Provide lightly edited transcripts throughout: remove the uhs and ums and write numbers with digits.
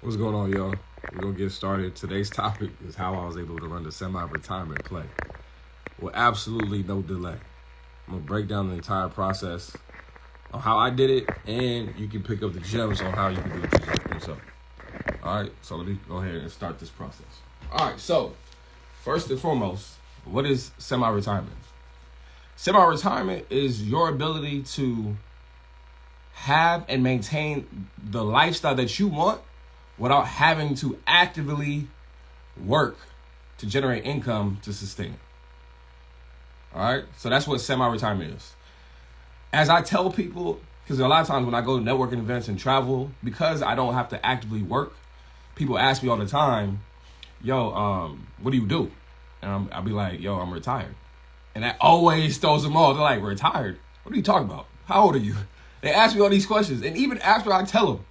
What's going on, y'all? We're going to get started. Today's topic is how I was able to run the semi-retirement play with absolutely no delay. I'm going to break down the entire process on how I did it, and you can pick up the gems on how you can do it yourself. All right, so let me go ahead and start this process. All right, so first and foremost, what is semi-retirement? Semi-retirement is your ability to have and maintain the lifestyle that you want without having to actively work to generate income to sustain it. All right, so that's what semi-retirement is. As I tell people, because a lot of times when I go to networking events and travel, because I don't have to actively work, people ask me all the time, yo, what do you do? And I'll be like, yo, I'm retired. And that always throws them off. They're like, retired? What are you talking about? How old are you? They ask me all these questions. And even after I tell them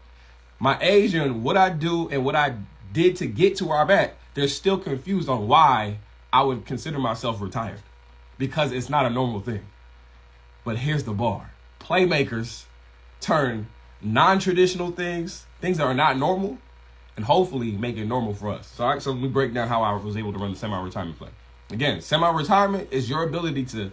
my age and what I do and what I did to get to where I'm at, they're still confused on why I would consider myself retired. Because it's not a normal thing. But here's the bar. Playmakers turn non-traditional things that are not normal, and hopefully make it normal for us. So, all right, so let me break down how I was able to run the semi-retirement play. Again, semi-retirement is your ability to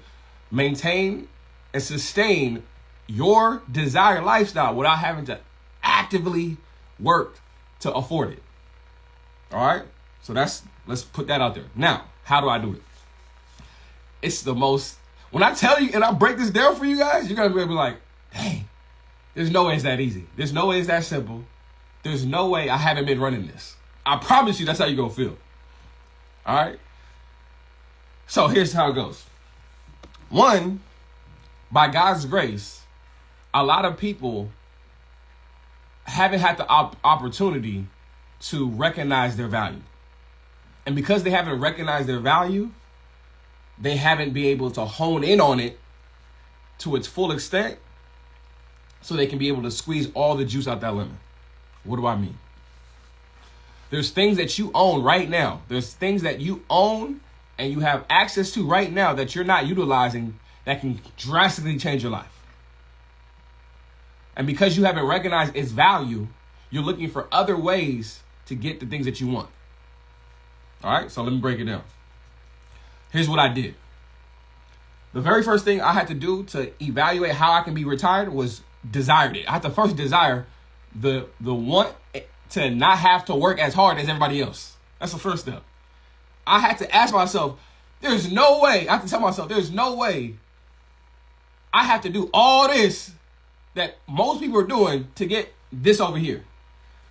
maintain and sustain your desired lifestyle without having to actively work to afford it. All right? So let's put that out there. Now, how do I do it? It's the most, when I tell you and I break this down for you guys, you're going to be like, dang, there's no way it's that easy. There's no way it's that simple. There's no way I haven't been running this. I promise you that's how you're going to feel. All right? So here's how it goes. One, by God's grace, a lot of people haven't had the opportunity to recognize their value. And because they haven't recognized their value, they haven't been able to hone in on it to its full extent so they can be able to squeeze all the juice out that lemon. What do I mean? There's things that you own right now. There's things that you own and you have access to right now that you're not utilizing that can drastically change your life. And because you haven't recognized its value, you're looking for other ways to get the things that you want. All right, so let me break it down. Here's what I did. The very first thing I had to do to evaluate how I can be retired was desired it. I had to first desire the want to not have to work as hard as everybody else. That's the first step. I had to ask myself, there's no way, I have to tell myself, there's no way I have to do all this that most people are doing to get this over here.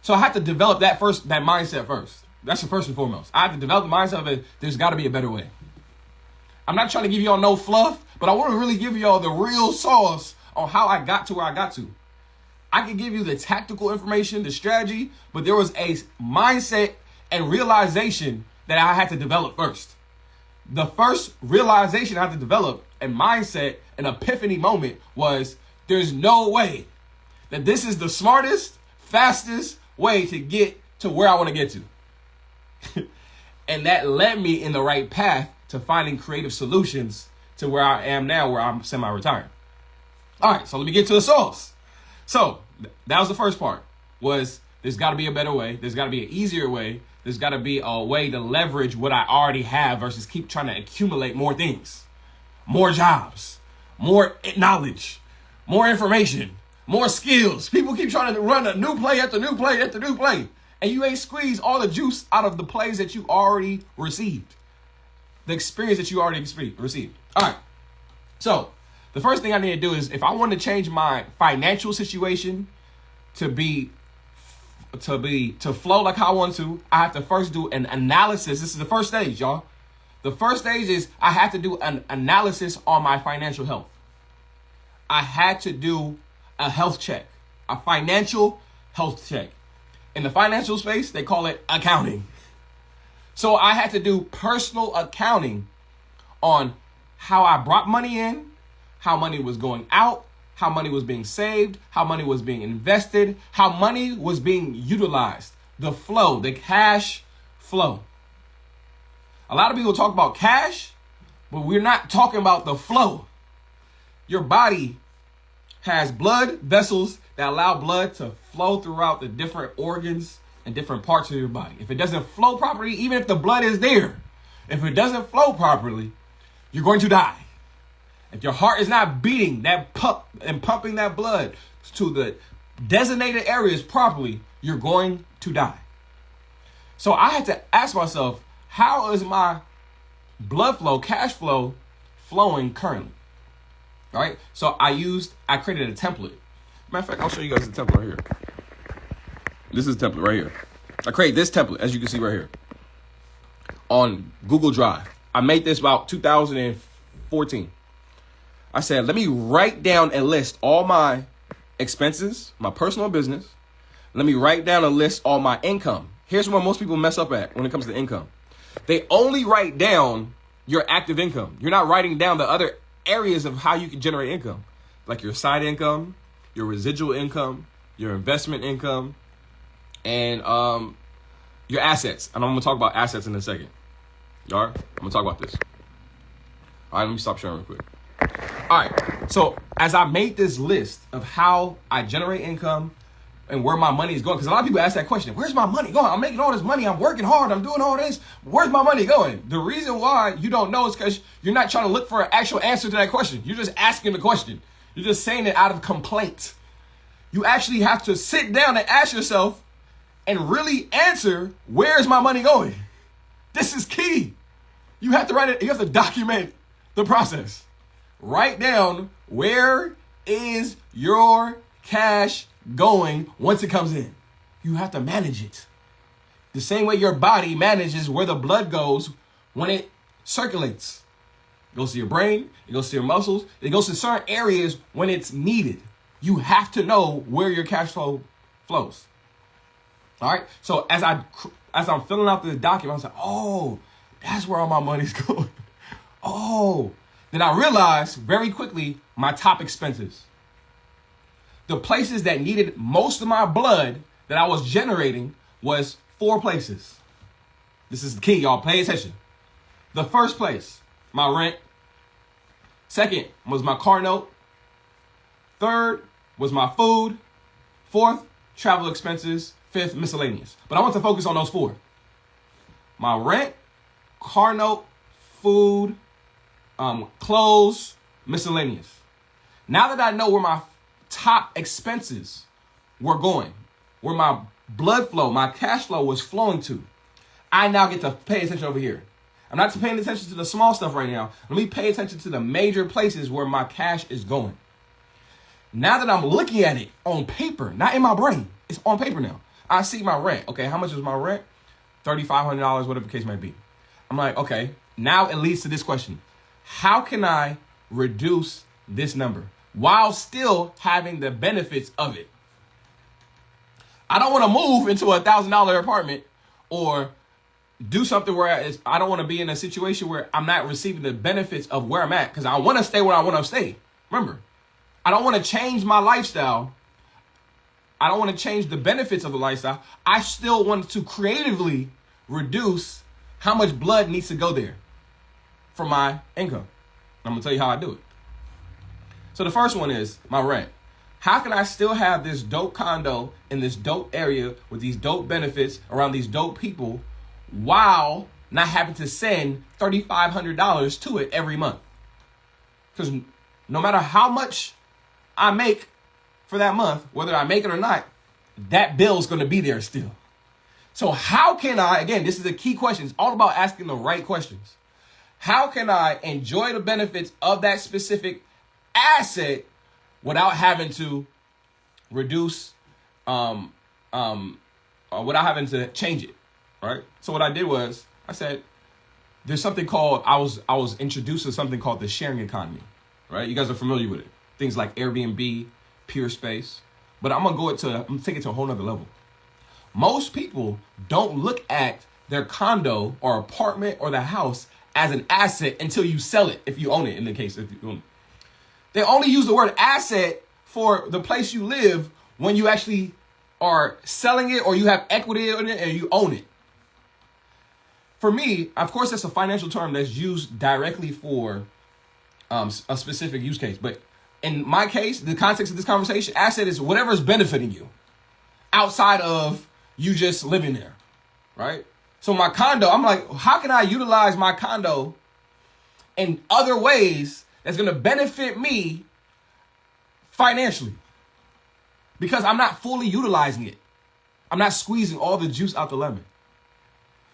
So I have to develop that mindset first. That's the first and foremost. I have to develop the mindset of it. There's got to be a better way. I'm not trying to give y'all no fluff, but I want to really give y'all the real sauce on how I got to where I got to. I can give you the tactical information, the strategy, but there was a mindset and realization that I had to develop first. The first realization I had to develop and mindset, an epiphany moment was there's no way that this is the smartest, fastest way to get to where I want to get to. And that led me in the right path to finding creative solutions to where I am now, where I'm semi-retired. All right, so let me get to the sauce. So that was the first part, was there's got to be a better way. There's got to be an easier way. There's got to be a way to leverage what I already have versus keep trying to accumulate more things, more jobs, more knowledge, more information, more skills. People keep trying to run a new play after new play after new play. And you ain't squeezed all the juice out of the plays that you already received. The experience that you already received. All right. So the first thing I need to do is, if I want to change my financial situation to flow like how I want to, I have to first do an analysis. This is the first stage, y'all. The first stage is I have to do an analysis on my financial health. I had to do a health check, a financial health check. In the financial space, they call it accounting. So I had to do personal accounting on how I brought money in, how money was going out, how money was being saved, how money was being invested, how money was being utilized, the flow, the cash flow. A lot of people talk about cash, but we're not talking about the flow. Your body has blood vessels that allow blood to flow throughout the different organs in different parts of your body. If it doesn't flow properly, even if the blood is there, if it doesn't flow properly, you're going to die. If your heart is not beating that pump and pumping that blood to the designated areas properly, you're going to die. So I had to ask myself, how is my blood flow, cash flow, flowing currently? All right. So I created a template. Matter of fact, I'll show you guys the template right here. This is the template right here. I created this template, as you can see right here, on Google Drive. I made this about 2014. I said, let me write down and list all my expenses, my personal business. Let me write down and list all my income. Here's where most people mess up at when it comes to income. They only write down your active income. You're not writing down the other areas of how you can generate income, like your side income, your residual income, your investment income, and your assets. And I'm going to talk about assets in a second. All right? I'm going to talk about this. All right, let me stop sharing real quick. All right, so as I made this list of how I generate income and where my money is going, because a lot of people ask that question, where's my money going? I'm making all this money. I'm working hard. I'm doing all this. Where's my money going? The reason why you don't know is because you're not trying to look for an actual answer to that question. You're just asking the question. You're just saying it out of complaint. You actually have to sit down and ask yourself and really answer, where's my money going? This is key. You have to write it. You have to document the process. Write down, where is your cash going once it comes in? You have to manage it. The same way your body manages where the blood goes when it circulates. It goes to your brain, it goes to your muscles, it goes to certain areas when it's needed. You have to know where your cash flow flows. All right. So as I'm filling out this document, I was like, oh, that's where all my money's going. Oh. Then I realized very quickly my top expenses. The places that needed most of my blood that I was generating was 4 places. This is the key, y'all. Pay attention. The first place, my rent. Second was my car note. Third was my food. Fourth, travel expenses. Fifth, miscellaneous. But I want to focus on those 4. My rent, car note, food, clothes, miscellaneous. Now that I know where my top expenses were going, where my blood flow, my cash flow was flowing to, I now get to pay attention over here. I'm not paying attention to the small stuff right now. Let me pay attention to the major places where my cash is going. Now that I'm looking at it on paper, not in my brain, it's on paper now. I see my rent. Okay, how much is my rent? $3,500, whatever the case might be. I'm like, okay, now it leads to this question. How can I reduce this number while still having the benefits of it? I don't want to move into $1,000 apartment or do something where I don't want to be in a situation where I'm not receiving the benefits of where I'm at, because I want to stay where I want to stay. Remember, I don't want to change my lifestyle. I don't want to change the benefits of the lifestyle. I still want to creatively reduce how much blood needs to go there for my income. I'm going to tell you how I do it. So the first one is my rent. How can I still have this dope condo in this dope area with these dope benefits around these dope people while not having to send $3,500 to it every month? Because no matter how much I make for that month, whether I make it or not, that bill is going to be there still. So how can I, again, this is a key question. It's all about asking the right questions. How can I enjoy the benefits of that specific asset without having to reduce, without having to change it, right? So what I did was I said, there's something called, I was introduced to something called the sharing economy, right? You guys are familiar with it. Things like Airbnb, Pure Space. But I'm going to take it to a whole nother level. Most people don't look at their condo or apartment or the house as an asset until you sell it, if you own it, in the case if you own it. They only use the word asset for the place you live when you actually are selling it or you have equity in it and you own it. For me, of course, that's a financial term that's used directly for a specific use case. But in my case, the context of this conversation, asset is whatever is benefiting you outside of you just living there, right? So my condo, I'm like, how can I utilize my condo in other ways that's going to benefit me financially? Because I'm not fully utilizing it. I'm not squeezing all the juice out the lemon.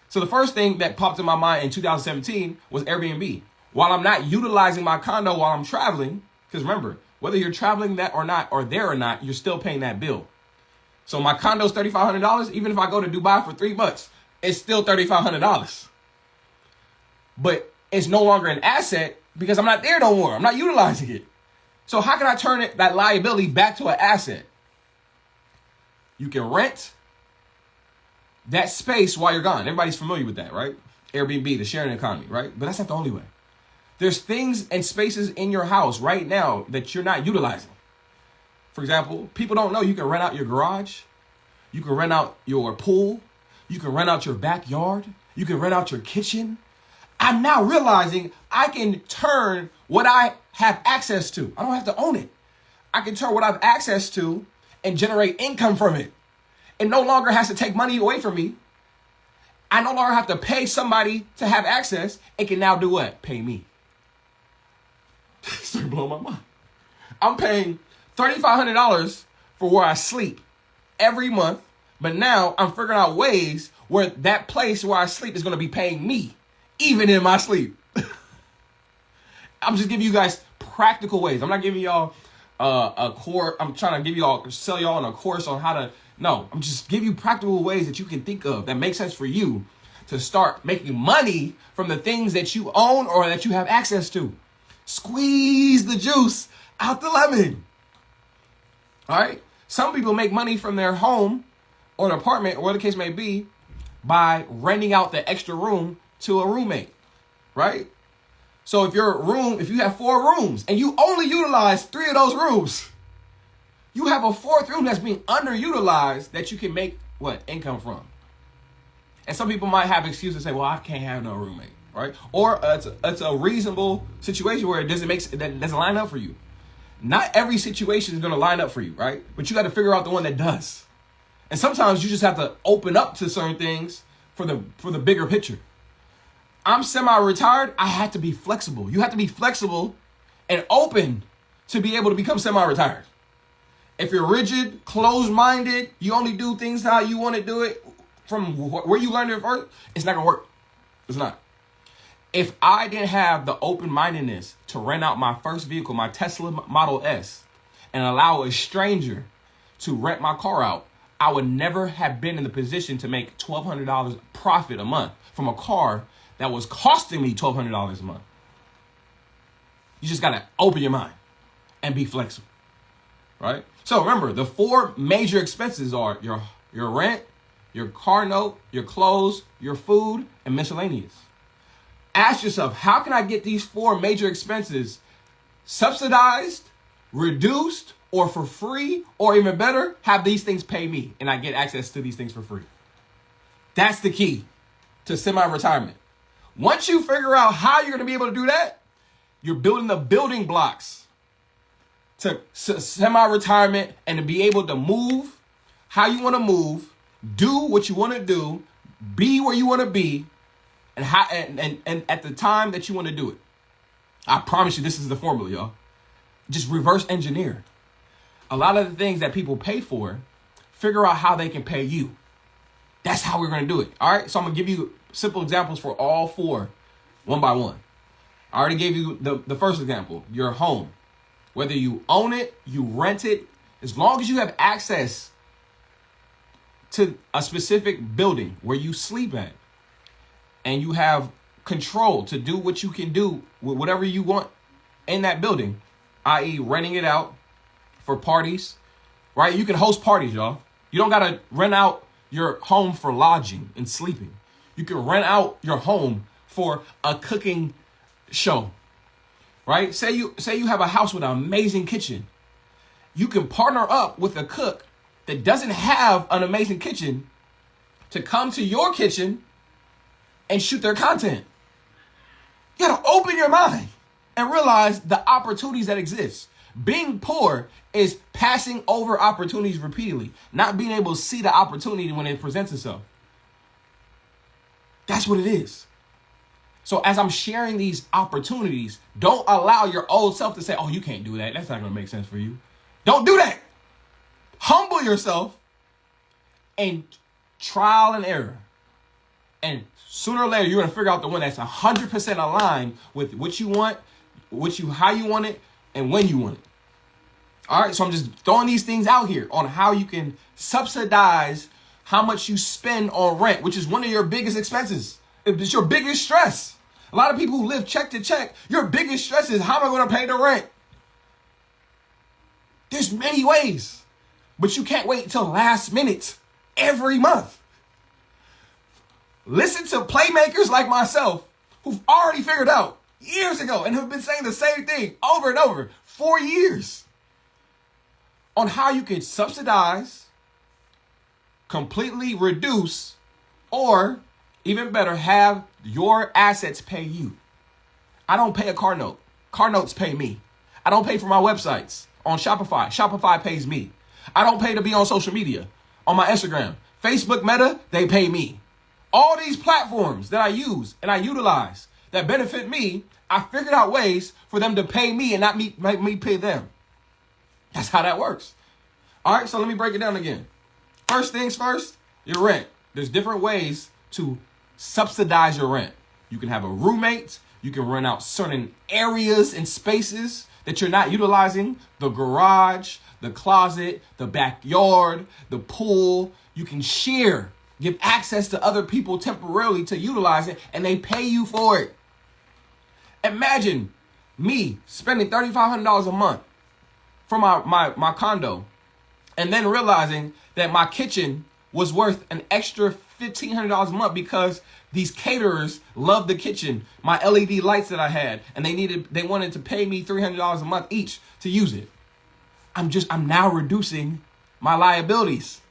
So the first thing that popped in my mind in 2017 was Airbnb. While I'm not utilizing my condo while I'm traveling, because remember, whether you're traveling that or not, or there or not, you're still paying that bill. So my condo's $3,500. Even if I go to Dubai for 3 months, it's still $3,500. But it's no longer an asset because I'm not there no more. I'm not utilizing it. So how can I turn that liability back to an asset? You can rent that space while you're gone. Everybody's familiar with that, right? Airbnb, the sharing economy, right? But that's not the only way. There's things and spaces in your house right now that you're not utilizing. For example, people don't know you can rent out your garage. You can rent out your pool. You can rent out your backyard. You can rent out your kitchen. I'm now realizing I can turn what I have access to. I don't have to own it. I can turn what I have access to and generate income from it. It no longer has to take money away from me. I no longer have to pay somebody to have access. It can now do what? Pay me. Started blowing my mind. I'm paying $3,500 for where I sleep every month. But now I'm figuring out ways where that place where I sleep is going to be paying me, even in my sleep. I'm just giving you guys practical ways. I'm not giving y'all a course. I'm trying to sell y'all on a course on how to. No, I'm just giving you practical ways that you can think of that make sense for you to start making money from the things that you own or that you have access to. Squeeze the juice out the lemon. All right. Some people make money from their home or an apartment or whatever the case may be by renting out the extra room to a roommate. Right. So if you have 4 rooms and you only utilize 3 of those rooms, you have a 4th room that's being underutilized that you can make income from. And some people might have excuses and say, well, I can't have no roommate, right? Or it's a reasonable situation where it doesn't line up for you. Not every situation is going to line up for you, right? But you got to figure out the one that does. And sometimes you just have to open up to certain things for the bigger picture. I'm semi-retired. I had to be flexible. You have to be flexible and open to be able to become semi-retired. If you're rigid, closed-minded, you only do things how you want to do it from where you learned it first, it's not going to work. It's not. If I didn't have the open-mindedness to rent out my first vehicle, my Tesla Model S, and allow a stranger to rent my car out, I would never have been in the position to make $1,200 profit a month from a car that was costing me $1,200 a month. You just got to open your mind and be flexible. Right? So remember, the 4 major expenses are your rent, your car note, your clothes, your food, and miscellaneous. Ask yourself, how can I get these 4 major expenses subsidized, reduced, or for free, or even better, have these things pay me and I get access to these things for free? That's the key to semi-retirement. Once you figure out how you're going to be able to do that, you're building the building blocks to semi-retirement and to be able to move how you want to move, do what you want to do, be where you want to be, and at the time that you want to do it. I promise you this is the formula, y'all. Just reverse engineer. A lot of the things that people pay for, figure out how they can pay you. That's how we're going to do it. All right. So I'm going to give you simple examples for all 4, one by one. I already gave you the first example, your home. Whether you own it, you rent it, as long as you have access to a specific building where you sleep at, and you have control to do what you can do with whatever you want in that building, i.e. renting it out for parties, right? You can host parties, y'all. You don't got to rent out your home for lodging and sleeping. You can rent out your home for a cooking show, right? Say you have a house with an amazing kitchen. You can partner up with a cook that doesn't have an amazing kitchen to come to your kitchen and shoot their content. You got to open your mind and realize the opportunities that exist. Being poor is passing over opportunities repeatedly, not being able to see the opportunity when it presents itself. That's what it is. So as I'm sharing these opportunities, don't allow your old self to say, oh, you can't do that. That's not going to make sense for you. Don't do that. Humble yourself and trial and error. And sooner or later, you're going to figure out the one that's 100% aligned with what you want, how you want it, and when you want it. All right, so I'm just throwing these things out here on how you can subsidize how much you spend on rent, which is one of your biggest expenses. It's your biggest stress. A lot of people who live check to check, your biggest stress is, how am I going to pay the rent? There's many ways, but you can't wait until last minute every month. Listen to playmakers like myself who've already figured out years ago and have been saying the same thing over and over for years on how you can subsidize, completely reduce, or even better, have your assets pay you. I don't pay a car note. Car notes pay me. I don't pay for my websites on Shopify. Shopify pays me. I don't pay to be on social media, on my Instagram. Facebook, Meta, they pay me. All these platforms that I use and I utilize that benefit me, I figured out ways for them to pay me and not make me pay them. That's how that works. All right, so let me break it down again. First things first, your rent. There's different ways to subsidize your rent. You can have a roommate. You can rent out certain areas and spaces that you're not utilizing. The garage, the closet, the backyard, the pool. You can share, give access to other people temporarily to utilize it, and they pay you for it. Imagine me spending $3,500 a month for my condo, and then realizing that my kitchen was worth an extra $1,500 a month because these caterers loved the kitchen, my LED lights that I had, and they wanted to pay me $300 a month each to use it. I'm now reducing my liabilities.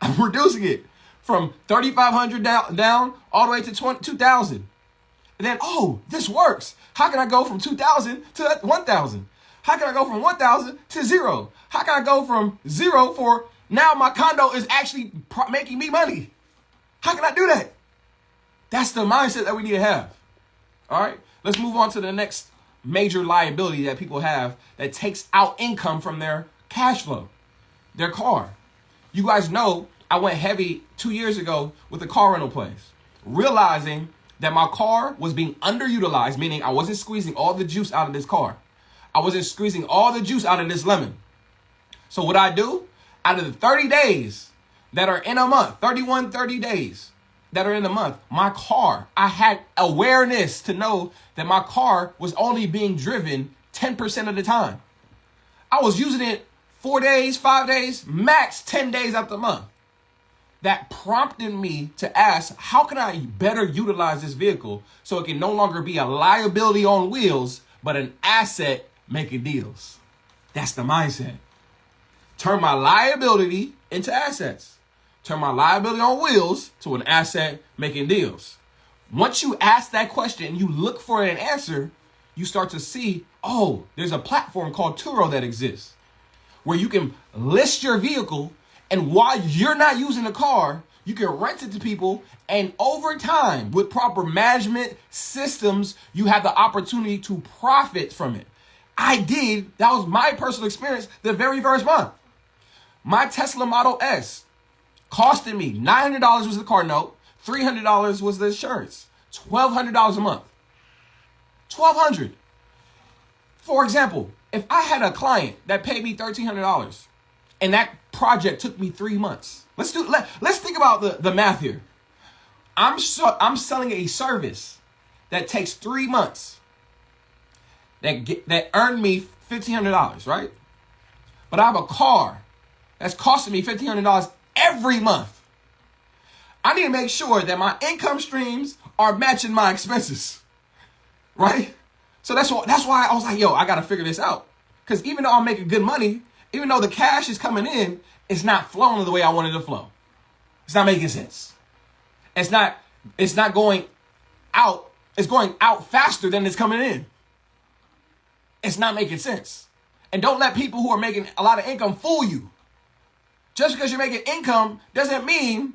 I'm reducing it from $3,500 down all the way to $2,000. And then, oh, this works. How can I go from $2,000 to $1,000? How can I go from $1,000 to zero? How can I go from zero for now my condo is actually making me money? How can I do that? That's the mindset that we need to have. All right, let's move on to the next major liability that people have that takes out income from their cash flow, their car. You guys know I went heavy 2 years ago with the car rental place, realizing that my car was being underutilized, meaning I wasn't squeezing all the juice out of this car. I wasn't squeezing all the juice out of this lemon. So what I do, out of the 30 days that are in a month, 30 days that are in the month, my car, I had awareness to know that my car was only being driven 10% of the time. I was using it 4 days, 5 days, max 10 days out the month. That prompted me to ask, how can I better utilize this vehicle so it can no longer be a liability on wheels, but an asset making deals? That's the mindset. Turn my liability into assets. Turn my liability on wheels to an asset making deals. Once you ask that question, you look for an answer, you start to see, oh, there's a platform called Turo that exists where you can list your vehicle, and while you're not using the car, you can rent it to people, and over time, with proper management systems, you have the opportunity to profit from it. That was my personal experience the very first month. My Tesla Model S costed me $900 was the car note, $300 was the insurance, $1,200 a month. $1,200. For example, if I had a client that paid me $1,300 and that project took me 3 months, let's think about the math here. I'm selling a service that takes 3 months that earned me $1,500, right? But I have a car that's costing me $1,500 every month. I need to make sure that my income streams are matching my expenses, right? So that's why I was like, yo, I got to figure this out. Because even though I'm making good money, even though the cash is coming in, it's not flowing the way I wanted to flow. It's not making sense. It's not going out. It's going out faster than it's coming in. It's not making sense. And don't let people who are making a lot of income fool you. Just because you're making income doesn't mean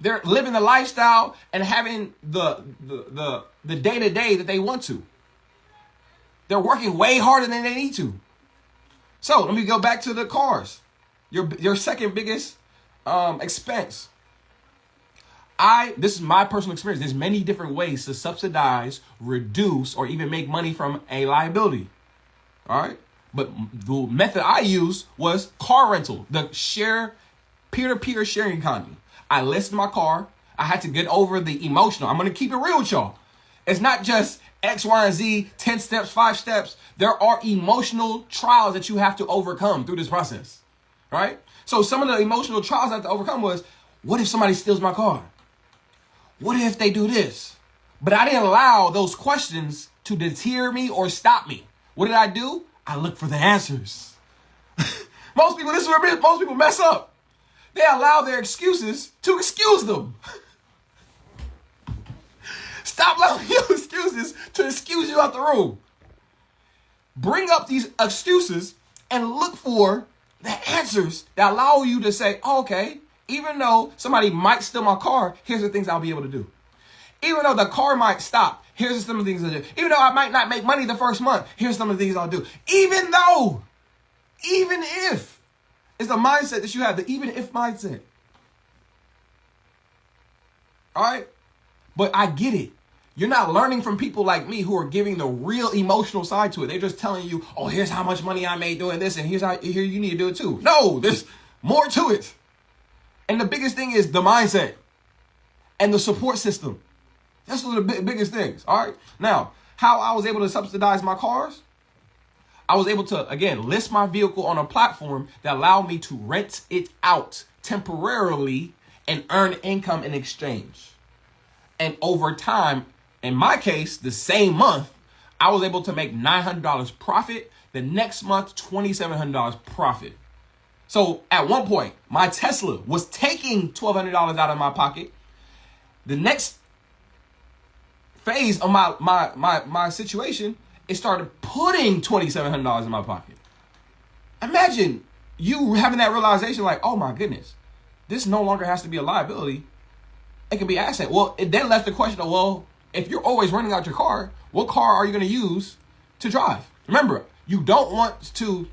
they're living the lifestyle and having the day-to-day that they want to. They're working way harder than they need to. So let me go back to the cars. Your second biggest expense. This is my personal experience. There's many different ways to subsidize, reduce, or even make money from a liability. All right. But the method I used was car rental, the peer-to-peer sharing economy. I listed my car. I had to get over the emotional. I'm going to keep it real with y'all. It's not just X, Y, and Z, 10 steps, 5 steps. There are emotional trials that you have to overcome through this process. All right. So some of the emotional trials I had to overcome was, what if somebody steals my car? What if they do this? But I didn't allow those questions to deter me or stop me. What did I do? I looked for the answers. Most people, this is where most people mess up. They allow their excuses to excuse them. Stop allowing your excuses to excuse you out the room. Bring up these excuses and look for the answers that allow you to say, oh, okay, even though somebody might steal my car, here's the things I'll be able to do. Even though the car might stop, here's some of the things I'll do. Even though I might not make money the first month, here's some of the things I'll do. Even if, it's the mindset that you have, the even if mindset. All right? But I get it. You're not learning from people like me who are giving the real emotional side to it. They're just telling you, oh, here's how much money I made doing this, and here you need to do it too. No, there's more to it. And the biggest thing is the mindset and the support system. That's one of the biggest things. All right. Now, how I was able to subsidize my cars, I was able to, again, list my vehicle on a platform that allowed me to rent it out temporarily and earn income in exchange. And over time, in my case, the same month, I was able to make $900 profit. The next month, $2,700 profit. So at one point, my Tesla was taking $1,200 out of my pocket. The next phase of my situation, it started putting $2,700 in my pocket. Imagine you having that realization like, oh my goodness, this no longer has to be a liability. It can be an asset. Well, it then left the question of, well, if you're always running out your car, what car are you going to use to drive? Remember, you don't want to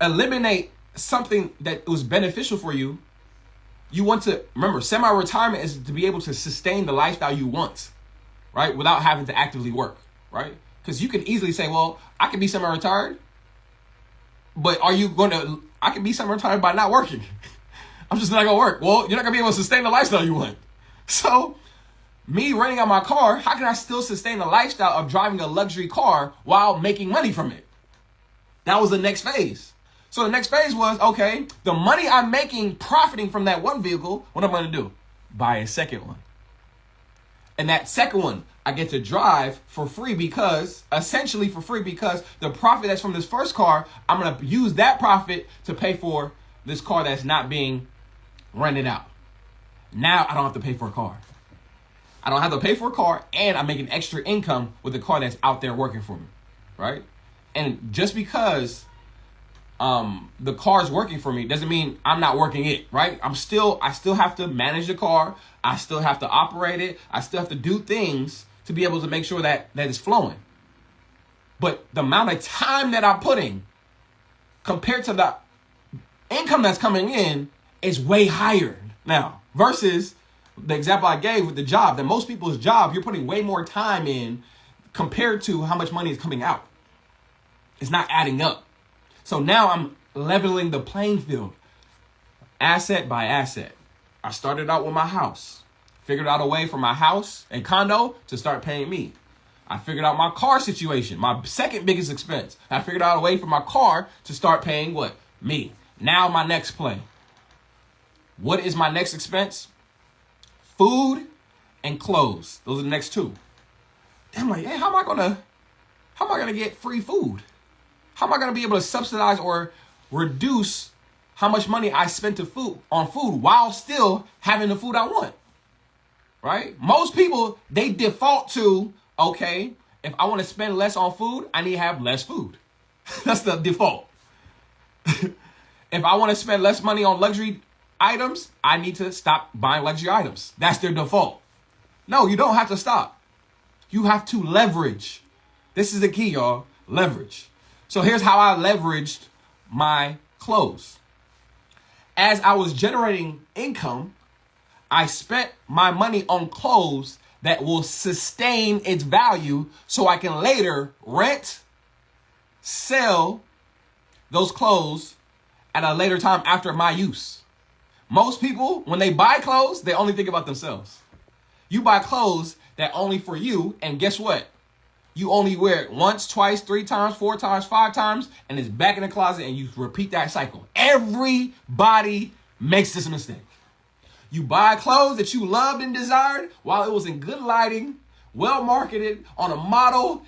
eliminate something that was beneficial for you. You want to, remember, semi-retirement is to be able to sustain the lifestyle you want, right? Without having to actively work, right? Because you can easily say, well, I can be semi-retired, but I can be semi-retired by not working. I'm just not going to work. Well, you're not going to be able to sustain the lifestyle you want. So me renting out my car, how can I still sustain the lifestyle of driving a luxury car while making money from it? That was the next phase. So the next phase was, okay, the money I'm making profiting from that one vehicle, what am I going to do? Buy a second one. And that second one, I get to drive for free because the profit that's from this first car, I'm going to use that profit to pay for this car that's not being rented out. Now I don't have to pay for a car. I don't have to pay for a car, and I'm making extra income with the car that's out there working for me, right? And just because the car's working for me doesn't mean I'm not working it, right? I still have to manage the car. I still have to operate it. I still have to do things to be able to make sure that it's flowing. But the amount of time that I'm putting compared to the income that's coming in is way higher now versus the example I gave with the job. That most people's job, you're putting way more time in compared to how much money is coming out. It's not adding up. So now I'm leveling the playing field, asset by asset. I started out with my house, figured out a way for my house and condo to start paying me. I figured out my car situation, my second biggest expense. I figured out a way for my car to start paying what? Me. Now my next play. What is my next expense? Food and clothes. Those are the next two. I'm like, hey, how am I gonna get free food? How am I gonna be able to subsidize or reduce how much money I spend on food while still having the food I want? Right? Most people, they default to, okay, If I want to spend less on food, I need to have less food. That's the default. If I want to spend less money on luxury items, I need to stop buying luxury items. That's their default. No, you don't have to stop. You have to leverage. This is the key, y'all. Leverage. So here's how I leveraged my clothes. As I was generating income, I spent my money on clothes that will sustain its value so I can later rent, sell those clothes at a later time after my use. Most people, when they buy clothes, they only think about themselves. You buy clothes that only for you, and guess what? You only wear it once, twice, 3 times, 4 times, 5 times, and it's back in the closet, and you repeat that cycle. Everybody makes this mistake. You buy clothes that you loved and desired while it was in good lighting, well marketed, on a model.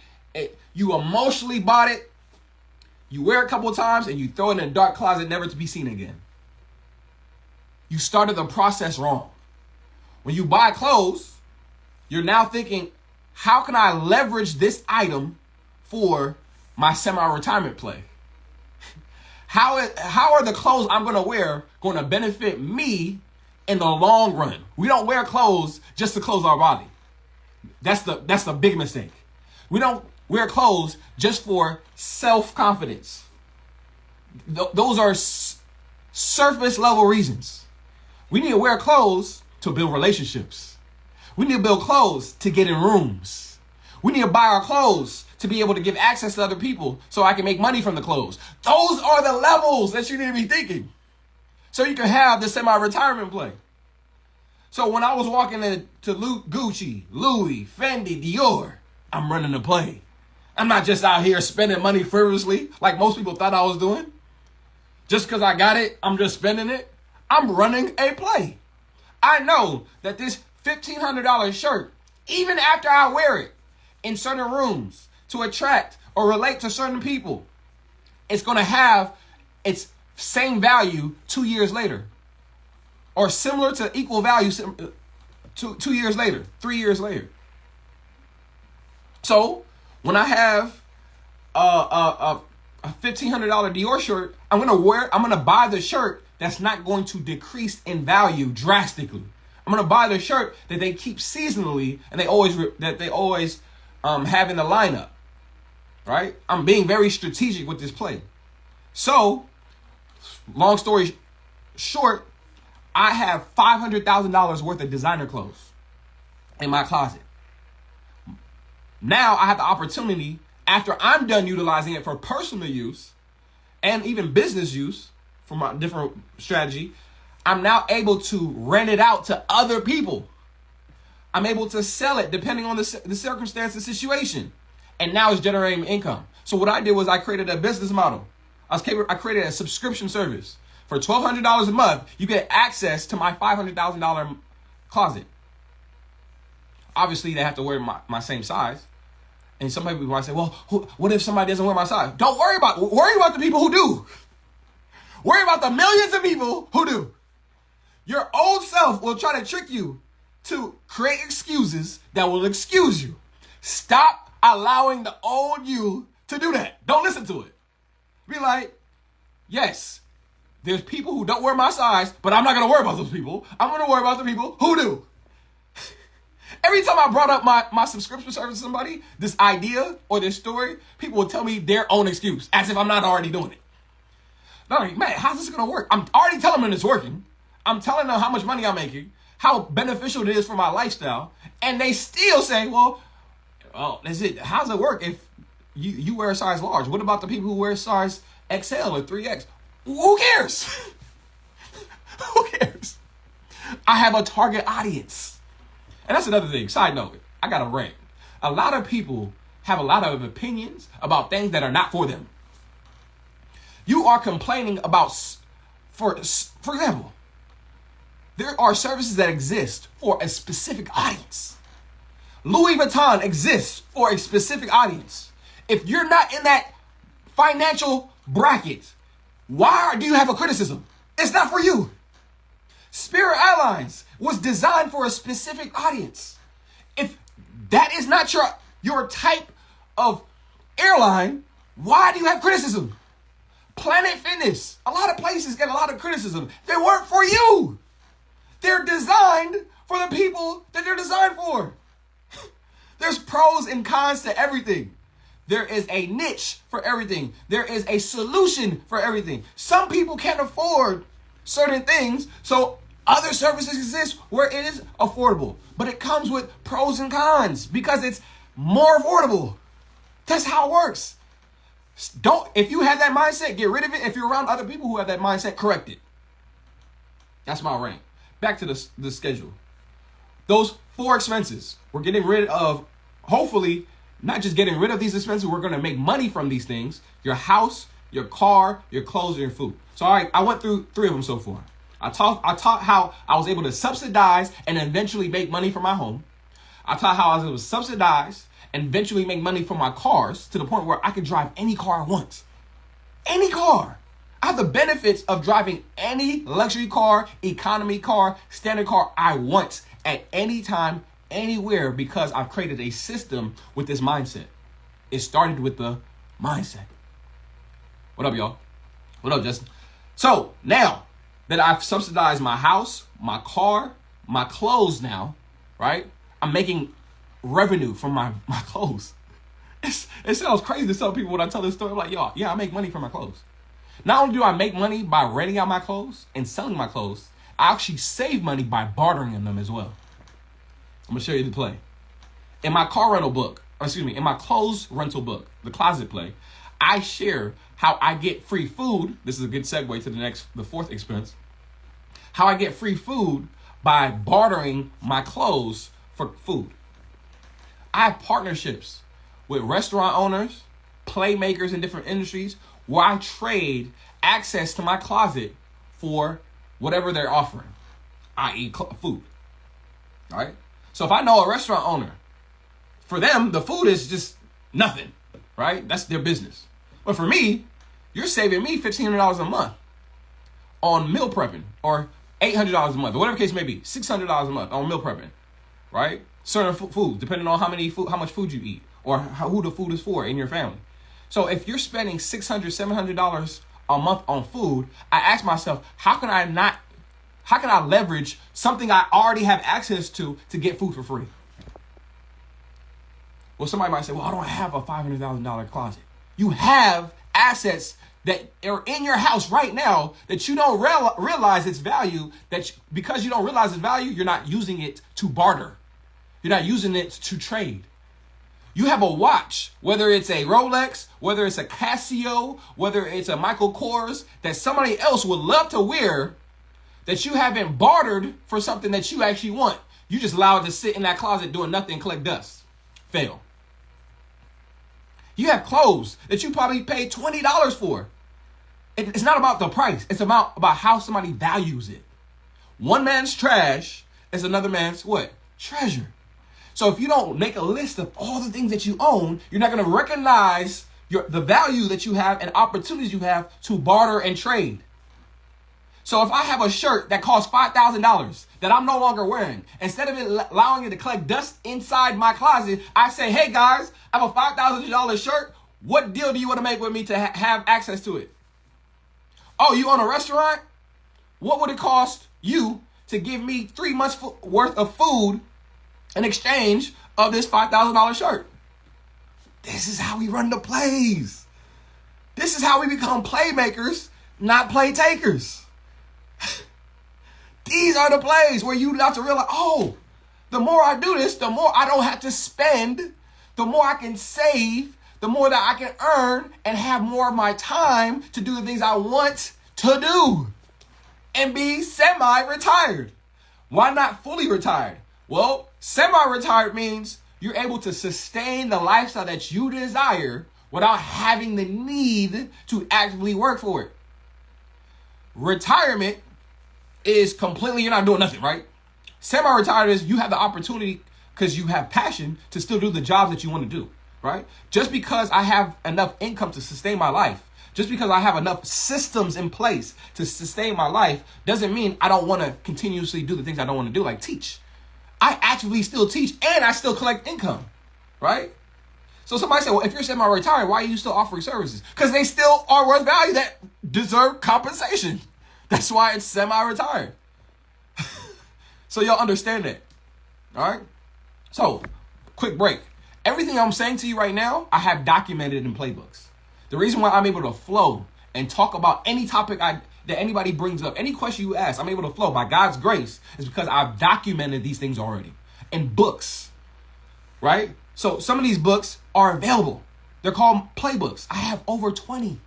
You emotionally bought it. You wear it a couple of times and you throw it in a dark closet, never to be seen again. You started the process wrong. When you buy clothes, you're now thinking, how can I leverage this item for my semi-retirement play? How are the clothes I'm going to wear going to benefit me in the long run? We don't wear clothes just to clothe our body. That's the big mistake. We don't wear clothes just for self-confidence. Those are surface level reasons. We need to wear clothes to build relationships. We need to build clothes to get in rooms. We need to buy our clothes to be able to give access to other people so I can make money from the clothes. Those are the levels that you need to be thinking so you can have the semi-retirement play. So when I was walking into Gucci, Louis, Fendi, Dior, I'm running the play. I'm not just out here spending money frivolously like most people thought I was doing. Just because I got it, I'm just spending it. I'm running a play. I know that this $1,500 shirt, even after I wear it in certain rooms to attract or relate to certain people, it's going to have its same value 2 years later, or similar to equal value 2 years later, 3 years later. So when I have a $1,500 Dior shirt, I'm gonna buy the shirt that's not going to decrease in value drastically. I'm gonna buy the shirt that they keep seasonally and they always have in the lineup. Right? I'm being very strategic with this play. So, long story short, I have $500,000 worth of designer clothes in my closet. Now I have the opportunity, after I'm done utilizing it for personal use and even business use for my different strategy, I'm now able to rent it out to other people. I'm able to sell it depending on the circumstance and situation. And now it's generating income. So what I did was I created a business model. I created a subscription service. For $1,200 a month, you get access to my $500,000 closet. Obviously, they have to wear my same size. And some people might say, well, what if somebody doesn't wear my size? Don't worry about the people who do. Worry about the millions of people who do. Your old self will try to trick you to create excuses that will excuse you. Stop allowing the old you to do that. Don't listen to it. Be like, yes, there's people who don't wear my size, but I'm not going to worry about those people. I'm going to worry about the people who do. Every time I brought up my subscription service to somebody, this idea or this story, people will tell me their own excuse, as if I'm not already doing it. They're like, man, how's this going to work? I'm already telling them it's working. I'm telling them how much money I'm making, how beneficial it is for my lifestyle, and they still say, well, that's it. How's it work if you wear a size large? What about the people who wear size XL or 3X? Who cares? Who cares? I have a target audience. And that's another thing. Side note, I got a rant. A lot of people have a lot of opinions about things that are not for them. You are complaining about, for example, there are services that exist for a specific audience. Louis Vuitton exists for a specific audience. If you're not in that financial bracket, why do you have a criticism? It's not for you. Spirit Airlines was designed for a specific audience. If that is not your type of airline, why do you have criticism? Planet Fitness, a lot of places get a lot of criticism. They weren't for you. They're designed for the people that they're designed for. There's pros and cons to everything. There is a niche for everything. There is a solution for everything. Some people can't afford certain things, so other services exist where it is affordable. But it comes with pros and cons because it's more affordable. That's how it works. If you have that mindset, get rid of it. If you're around other people who have that mindset, correct it. That's my rant. Back to the schedule. Those 4 expenses, we're getting rid of, hopefully, not just getting rid of these expenses, we're going to make money from these things. Your house, your car, your clothes, and your food. So I went through 3 of them so far. I taught how I was able to subsidize and eventually make money from my home. I taught how I was able to subsidize and eventually make money from my cars to the point where I can drive any car I want. Any car. I have the benefits of driving any luxury car, economy car, standard car I want at any time, anywhere, because I've created a system with this mindset. It started with the mindset. What up, y'all? What up, Justin? So now that I've subsidized my house, my car, my clothes now, right? I'm making revenue from my clothes. It sounds crazy to some people when I tell this story. I'm like, yo, yeah, I make money from my clothes. Not only do I make money by renting out my clothes and selling my clothes, I actually save money by bartering in them as well. I'm gonna show you the play. In my in my clothes rental book, the closet play, I share how I get free food. This is a good segue to the 4th expense. How I get free food by bartering my clothes for food. I have partnerships with restaurant owners, playmakers in different industries, where I trade access to my closet for whatever they're offering, i.e. food. All right? So if I know a restaurant owner, for them, the food is just nothing, right? That's their business. But for me, you're saving me $1,500 a month on meal prepping, or $800 a month, or whatever the case may be, $600 a month on meal prepping, right? Certain food, depending on how much food you eat, or who the food is for in your family. So if you're spending $600, $700 a month on food, I ask myself, how can I leverage something I already have access to get food for free? Well, somebody might say, well, I don't have a $500,000 closet. You have assets that are in your house right now that you don't realize its value, because you don't realize its value, you're not using it to barter. You're not using it to trade. You have a watch, whether it's a Rolex, whether it's a Casio, whether it's a Michael Kors, that somebody else would love to wear, that you haven't bartered for something that you actually want. You just allow it to sit in that closet doing nothing and collect dust. Fail. You have clothes that you probably paid $20 for. It's not about the price. It's about how somebody values it. One man's trash is another man's what? Treasure. So if you don't make a list of all the things that you own, you're not going to recognize the value that you have and opportunities you have to barter and trade. So if I have a shirt that costs $5,000 that I'm no longer wearing, instead of allowing it to collect dust inside my closet, I say, hey guys, I have a $5,000 shirt. What deal do you want to make with me to have access to it? Oh, you own a restaurant? What would it cost you to give me 3 months worth of food in exchange of this $5,000 shirt? This is how we run the plays. This is how we become playmakers, not play takers. These are the plays where you have to realize, oh, the more I do this, the more I don't have to spend, the more I can save, the more that I can earn and have more of my time to do the things I want to do and be semi-retired. Why not fully retired? Well, semi-retired means you're able to sustain the lifestyle that you desire without having the need to actively work for it. Retirement is completely, you're not doing nothing, right? Semi-retired is you have the opportunity, because you have passion, to still do the jobs that you want to do, right? Just because I have enough income to sustain my life, just because I have enough systems in place to sustain my life, doesn't mean I don't want to continuously do the things I don't want to do, like teach. I actively still teach and I still collect income, right? So somebody said, well, if you're semi-retired, why are you still offering services? Because they still are worth value that deserve compensation. That's why it's semi-retired. So y'all understand that. All right? So, quick break. Everything I'm saying to you right now, I have documented in playbooks. The reason why I'm able to flow and talk about any topic that anybody brings up, any question you ask, I'm able to flow by God's grace is because I've documented these things already in books, right? So some of these books are available. They're called playbooks. I have over 20.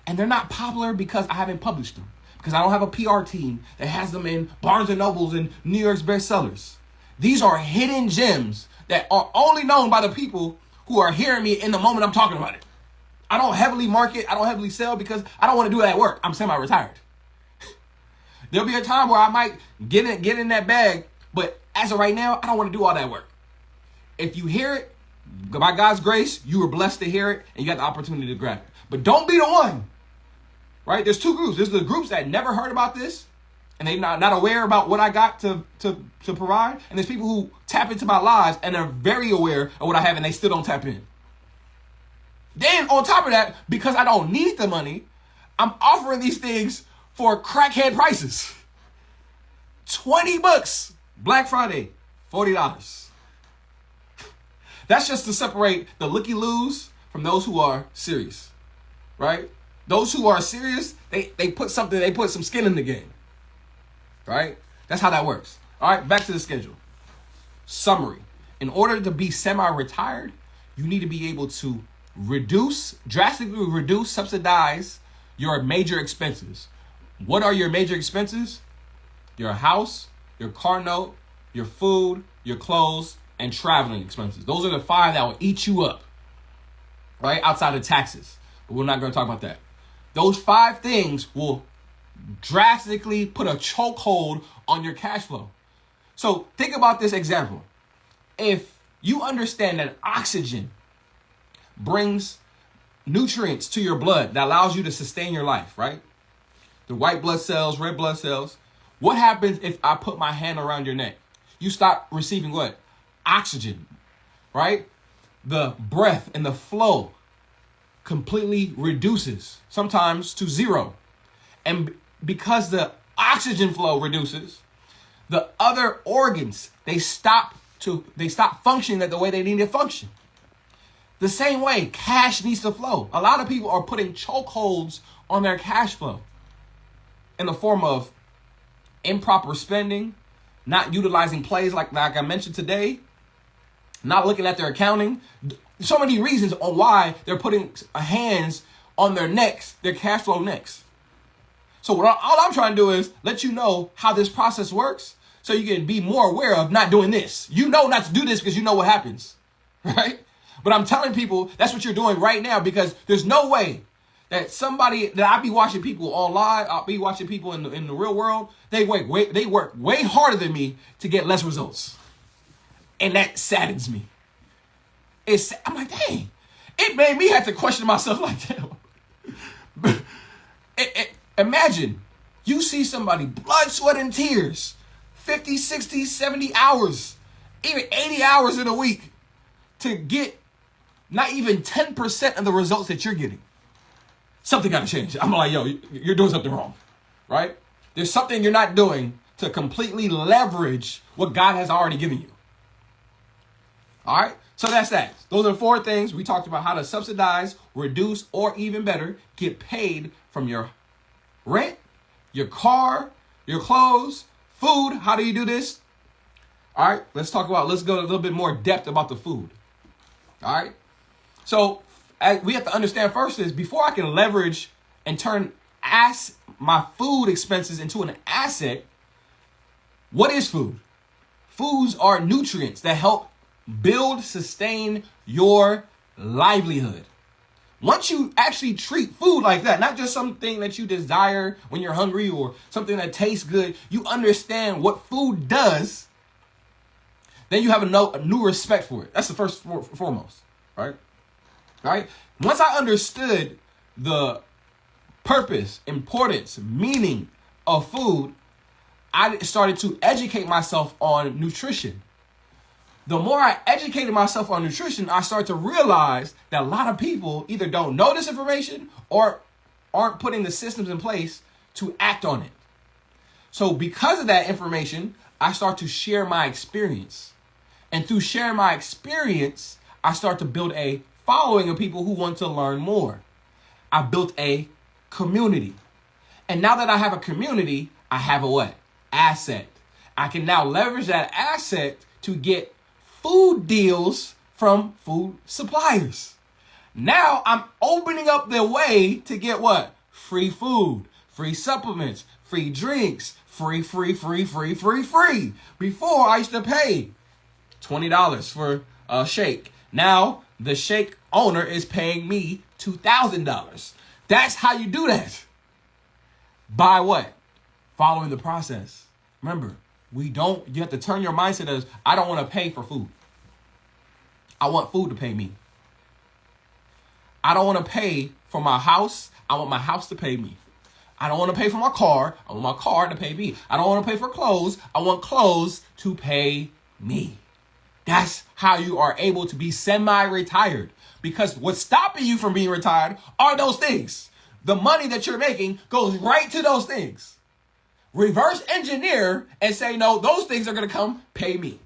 And they're not popular because I haven't published them. Because I don't have a PR team that has them in Barnes & Nobles and New York's bestsellers. These are hidden gems that are only known by the people who are hearing me in the moment I'm talking about it. I don't heavily market. I don't heavily sell because I don't want to do that work. I'm semi-retired. There'll be a time where I might get in that bag. But as of right now, I don't want to do all that work. If you hear it, by God's grace, you were blessed to hear it and you got the opportunity to grab it. But don't be the one. Right? There's two groups. There's the groups that never heard about this and they're not aware about what I got to provide. And there's people who tap into my lives and are very aware of what I have and they still don't tap in. Then on top of that, because I don't need the money, I'm offering these things for crackhead prices. 20 bucks, Black Friday, $40. That's just to separate the looky-loos from those who are serious, right? Those who are serious, they put some skin in the game, right? That's how that works. All right, back to the schedule. Summary. In order to be semi-retired, you need to be able to drastically reduce, subsidize your major expenses. What are your major expenses? Your house, your car note, your food, your clothes, and traveling expenses. Those are the 5 that will eat you up, right? Outside of taxes. But we're not going to talk about that. Those 5 things will drastically put a chokehold on your cash flow. So think about this example. If you understand that oxygen brings nutrients to your blood that allows you to sustain your life, right? The white blood cells, red blood cells. What happens if I put my hand around your neck? You stop receiving what? Oxygen, right? The breath and the flow completely reduces, sometimes to 0. And because the oxygen flow reduces, the other organs, they stop functioning the way they need to function. The same way cash needs to flow. A lot of people are putting chokeholds on their cash flow in the form of improper spending, not utilizing plays like I mentioned today, not looking at their accounting. So many reasons on why they're putting hands on their necks, their cash flow necks. So all I'm trying to do is let you know how this process works so you can be more aware of not doing this. You know not to do this because you know what happens, right? But I'm telling people that's what you're doing right now because there's no way that I be watching people online, I'll be watching people in the real world, they work way harder than me to get less results. And that saddens me. I'm like, dang, it made me have to question myself like that. Imagine you see somebody, blood, sweat, and tears, 50, 60, 70 hours, even 80 hours in a week to get not even 10% of the results that you're getting. Something got to change. I'm like, yo, you're doing something wrong, right? There's something you're not doing to completely leverage what God has already given you. All right? So that's that. Those are 4 things. We talked about how to subsidize, reduce, or even better, get paid from your rent, your car, your clothes, food. How do you do this? All right, let's go a little bit more depth about the food. All right. So we have to understand first is before I can leverage and turn my food expenses into an asset, what is food? Foods are nutrients that help build, sustain your livelihood. Once you actually treat food like that, not just something that you desire when you're hungry or something that tastes good, you understand what food does, then you have a new respect for it. That's the first foremost, right? Right? Once I understood the purpose, importance, meaning of food, I started to educate myself on nutrition. The more I educated myself on nutrition, I start to realize that a lot of people either don't know this information or aren't putting the systems in place to act on it. So because of that information, I start to share my experience. And through sharing my experience, I start to build a following of people who want to learn more. I built a community. And now that I have a community, I have a what? Asset. I can now leverage that asset to get food deals from food suppliers. Now I'm opening up the way to get what? Free food, free supplements, free drinks, free. Before I used to pay $20 for a shake. Now the shake owner is paying me $2,000. That's how you do that. By what? Following the process. Remember, you have to turn your mindset as, I don't want to pay for food. I want food to pay me. I don't want to pay for my house. I want my house to pay me. I don't want to pay for my car. I want my car to pay me. I don't want to pay for clothes. I want clothes to pay me. That's how you are able to be semi-retired. Because what's stopping you from being retired are those things. The money that you're making goes right to those things. Reverse engineer and say, no, those things are going to come pay me.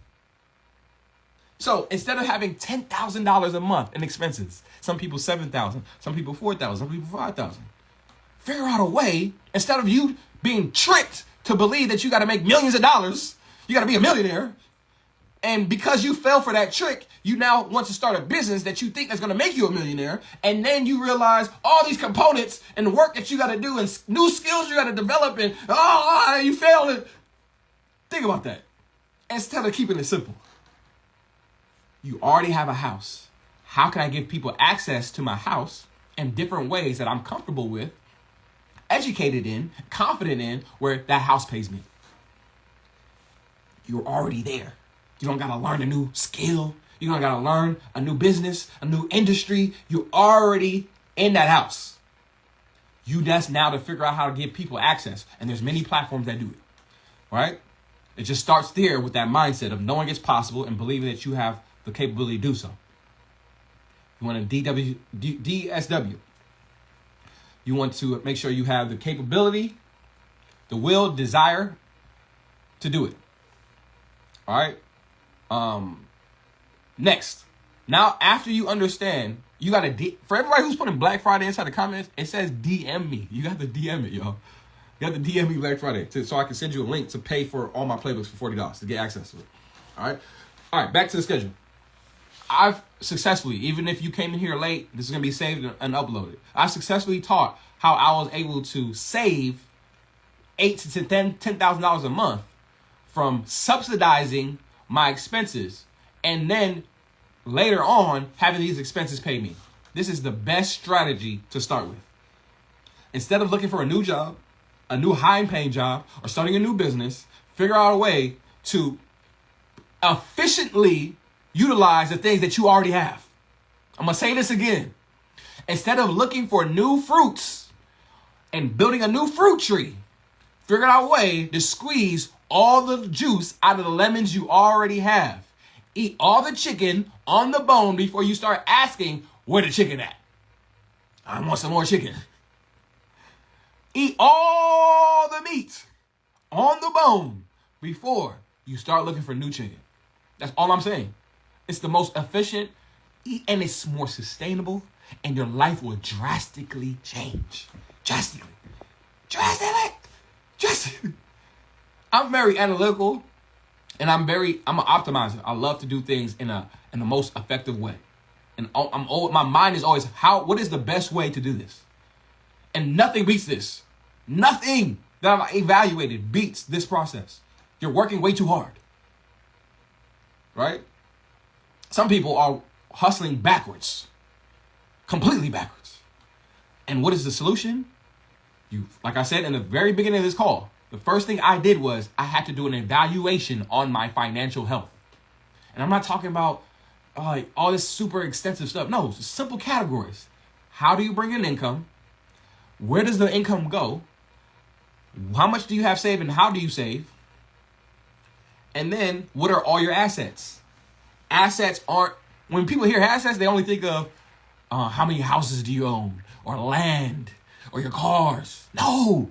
So instead of having $10,000 a month in expenses, some people $7,000, some people $4,000, some people $5,000. Figure out a way, instead of you being tricked to believe that you got to make millions of dollars, you got to be a millionaire. And because you fell for that trick, you now want to start a business that you think is going to make you a millionaire. And then you realize all these components and the work that you got to do and new skills you got to develop and, you failed it. Think about that. Instead of keeping it simple. You already have a house. How can I give people access to my house in different ways that I'm comfortable with, educated in, confident in, where that house pays me? You're already there. You don't got to learn a new skill. You don't got to learn a new business, a new industry. You're already in that house. You just now to figure out how to give people access. And there's many platforms that do it, right? It just starts there with that mindset of knowing it's possible and believing that you have the capability to do so. You want to DSW. You want to make sure you have the capability, the will, desire to do it. All right. Next. Now, after you understand, you got to, for everybody who's putting Black Friday inside the comments, it says DM me. You got to DM it, y'all. You got to DM me Black Friday so I can send you a link to pay for all my playbooks for $40 to get access to it. All right, back to the schedule. I've successfully, even if you came in here late, this is going to be saved and uploaded. I successfully taught how I was able to save $8,000 to $10,000 a month from subsidizing my expenses and then later on having these expenses pay me. This is the best strategy to start with. Instead of looking for a new job, a new high-paying job, or starting a new business, figure out a way to efficiently utilize the things that you already have. I'm going to say this again. Instead of looking for new fruits and building a new fruit tree, figure out a way to squeeze all the juice out of the lemons you already have. Eat all the chicken on the bone before you start asking, where the chicken at? I want some more chicken. Eat all the meat on the bone before you start looking for new chicken. That's all I'm saying. It's the most efficient and it's more sustainable and your life will drastically change. Drastically. I'm very analytical and I'm an optimizer. I love to do things in the most effective way. And my mind is always, what is the best way to do this? And nothing beats this. Nothing that I've evaluated beats this process. You're working way too hard. Right? Some people are hustling backwards. Completely backwards. And what is the solution? Like I said in the very beginning of this call, the first thing I did was I had to do an evaluation on my financial health. And I'm not talking about all this super extensive stuff. No, it's simple categories. How do you bring in income? Where does the income go? How much do you have saved and how do you save? And then what are all your assets? Assets aren't, when people hear assets, they only think of how many houses do you own, or land, or your cars. No,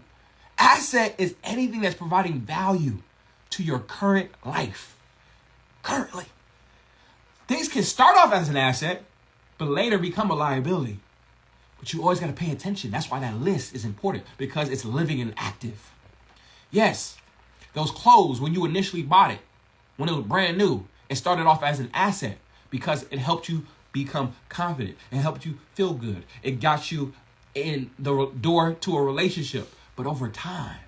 asset is anything that's providing value to your current life. Currently. Things can start off as an asset, but later become a liability. But you always got to pay attention. That's why that list is important, because it's living and active. Yes, those clothes, when you initially bought it, when it was brand new, it started off as an asset because it helped you become confident. It helped you feel good. It got you in the door to a relationship. But over time,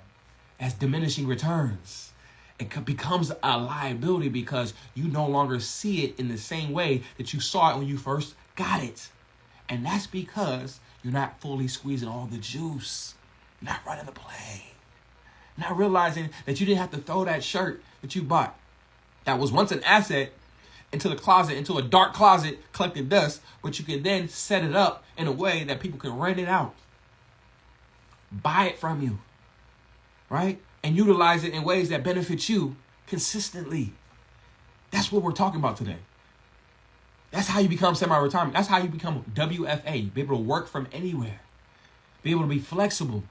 as diminishing returns, it becomes a liability because you no longer see it in the same way that you saw it when you first got it. And that's because you're not fully squeezing all the juice, not running the play, not realizing that you didn't have to throw that shirt that you bought that was once an asset into the closet, into a dark closet collecting dust, but you can then set it up in a way that people can rent it out, buy it from you, right? And utilize it in ways that benefit you consistently. That's what we're talking about today. That's how you become semi-retirement. That's how you become WFA, be able to work from anywhere, be able to be flexible.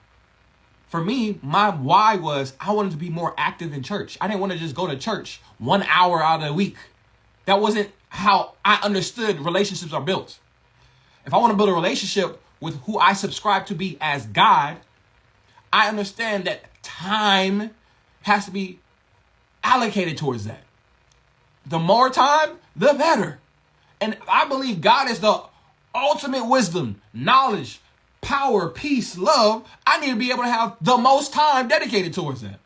For me, my why was I wanted to be more active in church. I didn't want to just go to church 1 hour out of the week. That wasn't how I understood relationships are built. If I want to build a relationship with who I subscribe to be as God, I understand that time has to be allocated towards that. The more time, the better. And I believe God is the ultimate wisdom, knowledge, power, peace, love. I need to be able to have the most time dedicated towards that.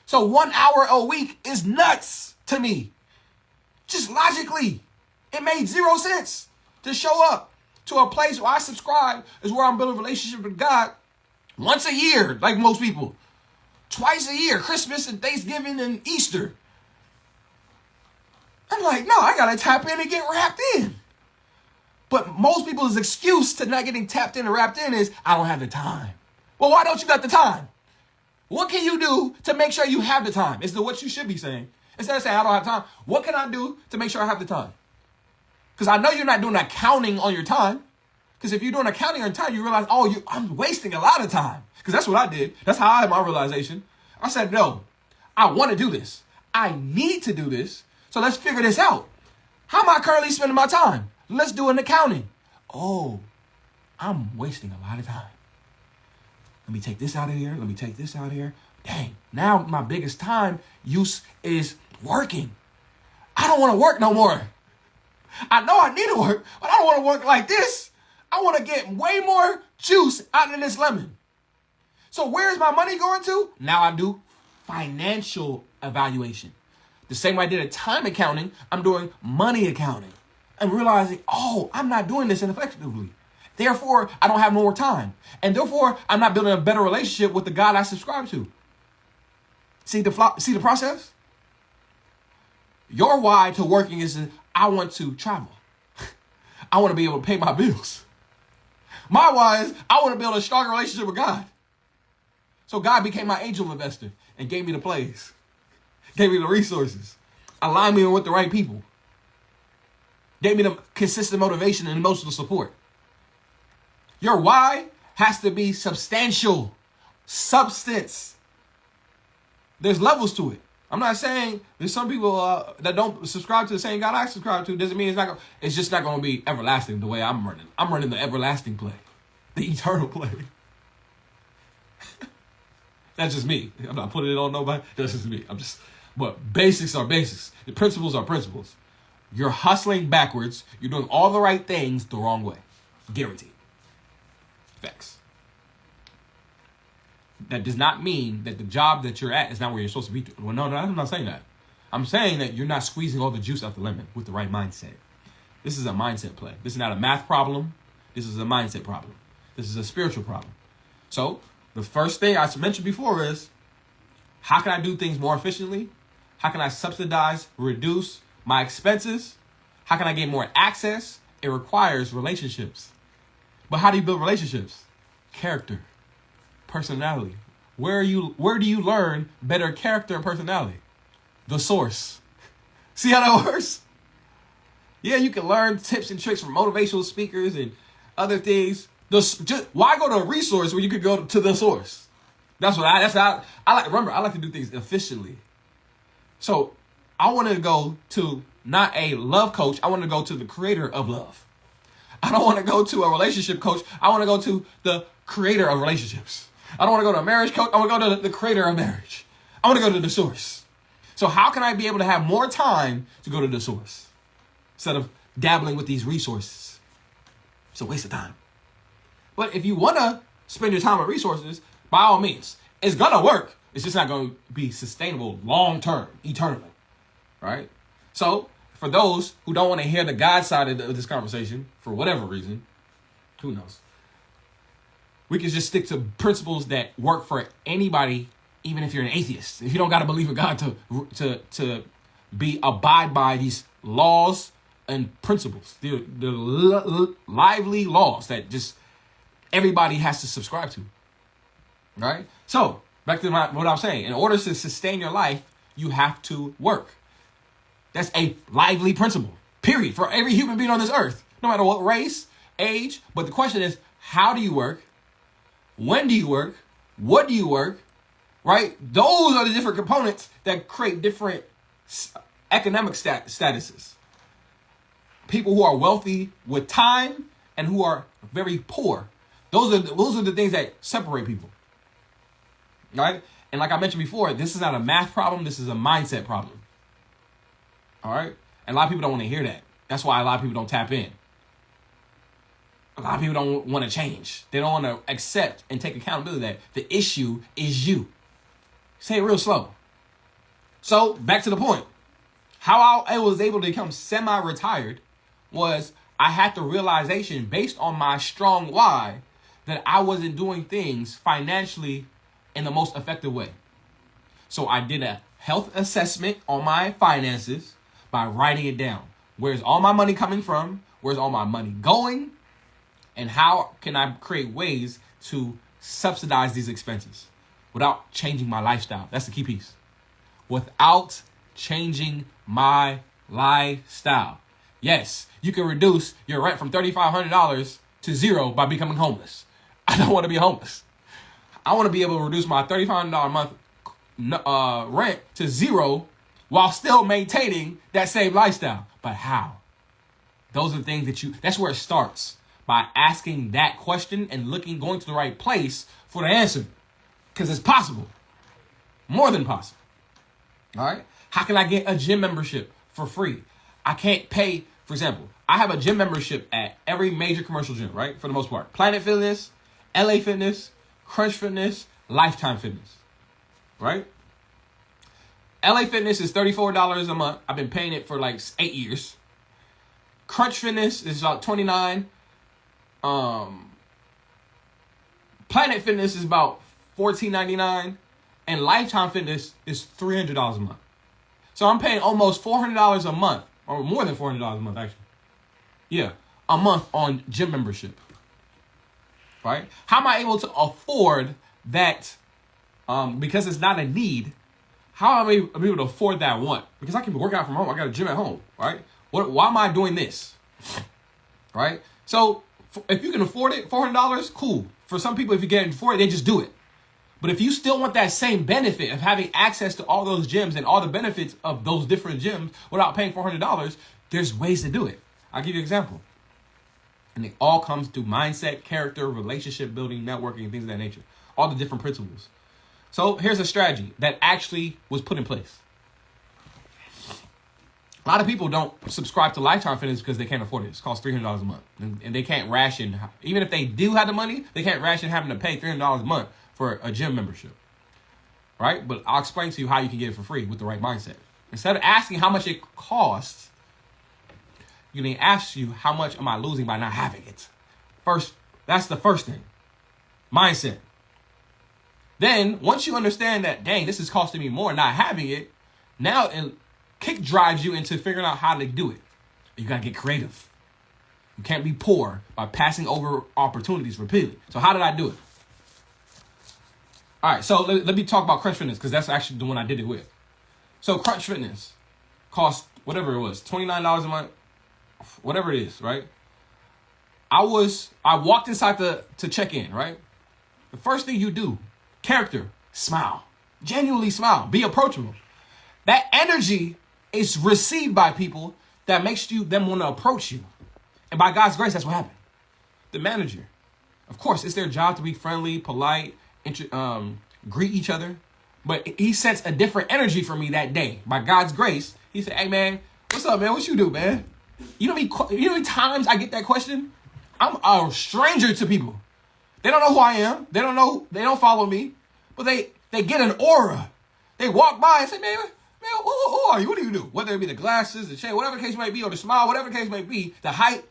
So 1 hour a week is nuts to me. Just logically, it made zero sense to show up to a place where I subscribe is where I'm building a relationship with God once a year, like most people. Twice a year, Christmas and Thanksgiving and Easter. I'm like, no, I got to tap in and get wrapped in. But most people's excuse to not getting tapped in and wrapped in is, I don't have the time. Well, why don't you got the time? What can you do to make sure you have the time? Is what you should be saying. Instead of saying, I don't have time, what can I do to make sure I have the time? Because I know you're not doing accounting on your time. Because if you're doing accounting on time, you realize, I'm wasting a lot of time. Because that's what I did. That's how I had my realization. I said, no, I want to do this. I need to do this. So let's figure this out. How am I currently spending my time? Let's do an accounting. Oh, I'm wasting a lot of time. Let me take this out of here. Let me take this out of here. Dang, now my biggest time use is working. I don't want to work no more. I know I need to work, but I don't want to work like this. I want to get way more juice out of this lemon. So where's my money going to? Now I do financial evaluation. The same way I did a time accounting, I'm doing money accounting. I'm realizing, I'm not doing this effectively. Therefore, I don't have more time. And therefore, I'm not building a better relationship with the God I subscribe to. See the process? Your why to working is I want to travel. I want to be able to pay my bills. My why is I want to build a stronger relationship with God. So God became my angel investor and gave me the plays, gave me the resources, aligned me with the right people, gave me the consistent motivation and emotional support. Your why has to be substantial, substance. There's levels to it. I'm not saying there's some people that don't subscribe to the same God I subscribe to. Doesn't mean it's just not going to be everlasting the way I'm running. I'm running the everlasting play, the eternal play. That's just me. I'm not putting it on nobody. That's just me. But basics are basics. The principles are principles. You're hustling backwards. You're doing all the right things the wrong way. Guaranteed. Facts. That does not mean that the job that you're at is not where you're supposed to be. Well, no, I'm not saying that. I'm saying that you're not squeezing all the juice out the lemon with the right mindset. This is a mindset play. This is not a math problem. This is a mindset problem. This is a spiritual problem. So the first thing I mentioned before is, how can I do things more efficiently? How can I subsidize, reduce my expenses? How can I gain more access? It requires relationships. But how do you build relationships? Character. Personality. Where do you learn better character and personality? The source. See how that works? Yeah, you can learn tips and tricks from motivational speakers and other things. Why go to a resource where you could go to the source? That's how I like. Remember, I like to do things efficiently. So I want to go to not a love coach. I want to go to the creator of love. I don't want to go to a relationship coach. I want to go to the creator of relationships. I don't want to go to a marriage coach. I want to go to the creator of marriage. I want to go to the source. So how can I be able to have more time to go to the source instead of dabbling with these resources? It's a waste of time. But if you want to spend your time on resources, by all means, it's going to work. It's just not going to be sustainable long-term, eternally, right? So for those who don't want to hear the God side of this conversation, for whatever reason, who knows? We can just stick to principles that work for anybody, even if you're an atheist. If you don't got to believe in God to abide by these laws and principles, the lively laws that just everybody has to subscribe to, right? So back to what I'm saying. In order to sustain your life, you have to work. That's a lively principle, period, for every human being on this earth, no matter what race, age. But the question is, how do you work? When do you work? What do you work? Right? Those are the different components that create different economic statuses. People who are wealthy with time and who are very poor. Those are the things that separate people. Right? And like I mentioned before, this is not a math problem. This is a mindset problem. All right? And a lot of people don't want to hear that. That's why a lot of people don't tap in. A lot of people don't want to change. They don't want to accept and take accountability that the issue is you. Say it real slow. So back to the point. How I was able to become semi-retired was I had the realization based on my strong why that I wasn't doing things financially in the most effective way. So I did a health assessment on my finances by writing it down. Where's all my money coming from? Where's all my money going? And how can I create ways to subsidize these expenses without changing my lifestyle? That's the key piece. Without changing my lifestyle. Yes, you can reduce your rent from $3,500 to zero by becoming homeless. I don't want to be homeless. I want to be able to reduce my $3,500 a month rent to zero while still maintaining that same lifestyle. But how? Those are the things that's where it starts. By asking that question and going to the right place for the answer. Because it's possible. More than possible. All right? How can I get a gym membership for free? I can't pay, for example, I have a gym membership at every major commercial gym, right? For the most part. Planet Fitness, LA Fitness, Crunch Fitness, Lifetime Fitness. Right? LA Fitness is $34 a month. I've been paying it for like 8 years. Crunch Fitness is about $29. Planet Fitness is about $14.99, and Lifetime Fitness is $300 a month. So I'm paying almost $400 a month, or more than $400 a month, actually. Yeah, a month on gym membership. Right? How am I able to afford that? Because it's not a need. How am I able to afford that want? Because I can work out from home. I got a gym at home, right? Why am I doing this? Right? So if you can afford it, $400, cool. For some people, if you can't afford it, they just do it. But if you still want that same benefit of having access to all those gyms and all the benefits of those different gyms without paying $400, there's ways to do it. I'll give you an example. And it all comes through mindset, character, relationship building, networking, things of that nature. All the different principles. So here's a strategy that actually was put in place. A lot of people don't subscribe to Lifetime Fitness because they can't afford it. It costs $300 a month. And they can't ration. Even if they do have the money, they can't ration having to pay $300 a month for a gym membership. Right? But I'll explain to you how you can get it for free with the right mindset. Instead of asking how much it costs, you can ask you how much am I losing by not having it. First, that's the first thing. Mindset. Then, once you understand that, dang, this is costing me more not having it, now it kick drives you into figuring out how to do it. You got to get creative. You can't be poor by passing over opportunities repeatedly. So how did I do it? All right, so let me talk about Crunch Fitness because that's actually the one I did it with. So Crunch Fitness cost whatever it was, $29 a month. whatever it is, right? I walked inside to check in, right? The first thing you do, character, smile. Genuinely smile. Be approachable. That energy is received by people that makes them want to approach you. And by God's grace, that's what happened. The manager, of course, it's their job to be friendly, polite, greet each other. But he sensed a different energy for me that day. By God's grace, he said, "Hey, man, what's up, man? What you do, man?" You know how many times I get that question? I'm a stranger to people. They don't know who I am. They don't follow me. But they get an aura. They walk by and say, man, who are you? What do you do? Whether it be the glasses, the shade, whatever the case may be, or the smile, whatever the case may be, the height.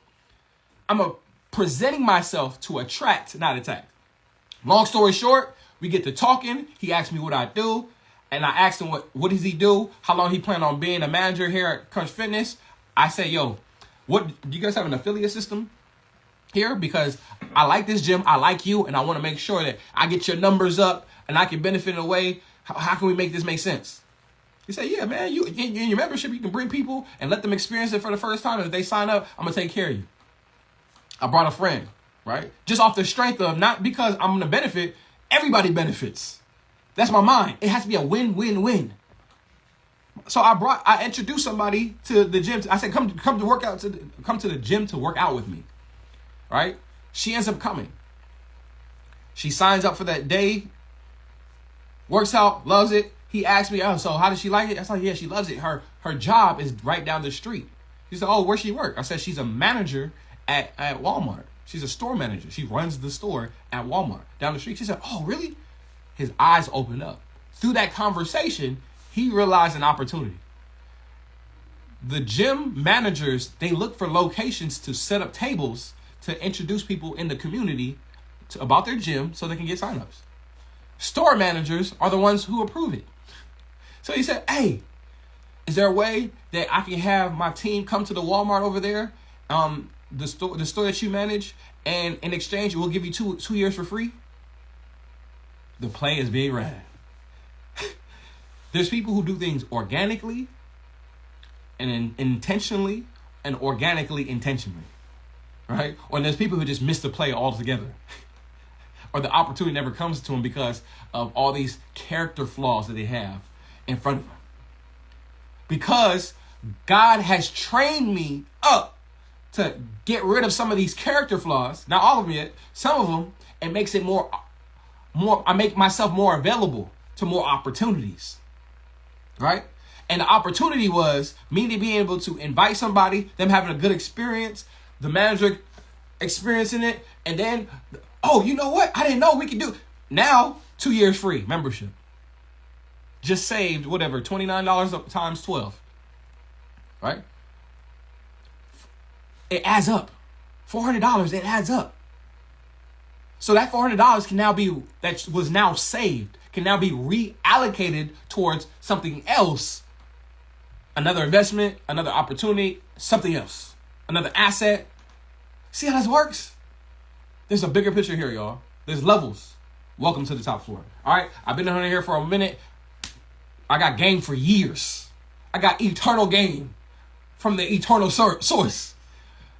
I'm presenting myself to attract, not attack. Long story short, we get to talking. He asked me what I do. And I asked him what does he do? How long he plan on being a manager here at Crunch Fitness? I say, yo, do you guys have an affiliate system here? Because I like this gym. I like you. And I want to make sure that I get your numbers up and I can benefit in a way. How can we make this make sense? He said, yeah, man, in your membership, you can bring people and let them experience it for the first time. And if they sign up, I'm going to take care of you. I brought a friend, right? Just off the strength of, not because I'm going to benefit, everybody benefits. That's my mind. It has to be a win-win-win. So I introduced somebody to the gym. I said, come to the gym to work out with me, right? She ends up coming. She signs up for that day, works out, loves it. He asked me, so how does she like it? I said, yeah, she loves it. Her job is right down the street. He said, oh, where's she work? I said, she's a manager at Walmart. She's a store manager. She runs the store at Walmart down the street. She said, oh, really? His eyes opened up. Through that conversation, he realized an opportunity. The gym managers, they look for locations to set up tables to introduce people in the community about their gym so they can get signups. Store managers are the ones who approve it. So he said, hey, is there a way that I can have my team come to the Walmart over there, the store that you manage, and in exchange, we'll give you two years for free? The play is being ran. There's people who do things organically and intentionally and organically intentionally, right? Or there's people who just miss the play altogether. Or the opportunity never comes to them because of all these character flaws that they have in front of them. Because God has trained me up to get rid of some of these character flaws. Not all of them yet. Some of them, it makes it more. I make myself more available to more opportunities, right? And the opportunity was me to be able to invite somebody, them having a good experience, the manager experiencing it, and then, oh, you know what? I didn't know we could do. Now, 2 years free membership. Just saved, whatever, $29 times 12, right? It adds up. $400, it adds up. So that $400 can now be, that was now saved, can now be reallocated towards something else. Another investment, another opportunity, something else. Another asset. See how this works? There's a bigger picture here, y'all. There's levels. Welcome to the top floor. All right, I've been on here for a minute. I got game for years. I got eternal game from the eternal source.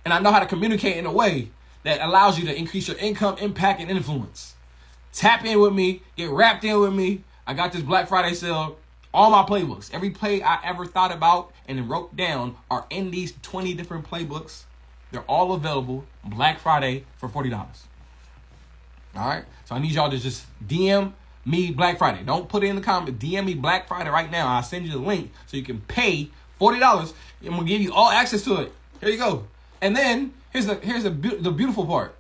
And I know how to communicate in a way that allows you to increase your income, impact, and influence. Tap in with me. Get wrapped in with me. I got this Black Friday sale. All my playbooks. Every play I ever thought about and wrote down are in these 20 different playbooks. They're all available Black Friday for $40. All right? So I need y'all to just DM me Black Friday. Don't put it in the comment. DM me Black Friday right now. I'll send you the link so you can pay $40. I'm going to give you all access to it. Here you go. And then here's the beautiful part.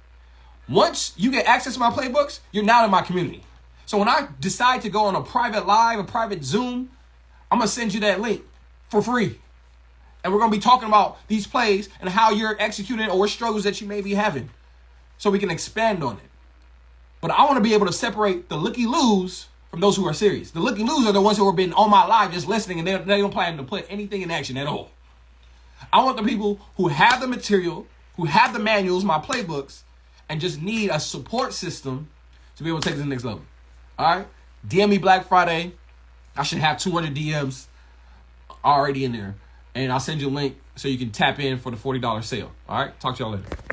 Once you get access to my playbooks, you're now in my community. So when I decide to go on a private live, a private Zoom, I'm going to send you that link for free. And we're going to be talking about these plays and how you're executing or what struggles that you may be having so we can expand on it. But I want to be able to separate the looky-loos from those who are serious. The looky-loos are the ones who have been on my live just listening and they don't plan to put anything in action at all. I want the people who have the material, who have the manuals, my playbooks, and just need a support system to be able to take it to the next level. All right? DM me Black Friday. I should have 200 DMs already in there. and I'll send you a link so you can tap in for the $40 sale. All right, talk to y'all later.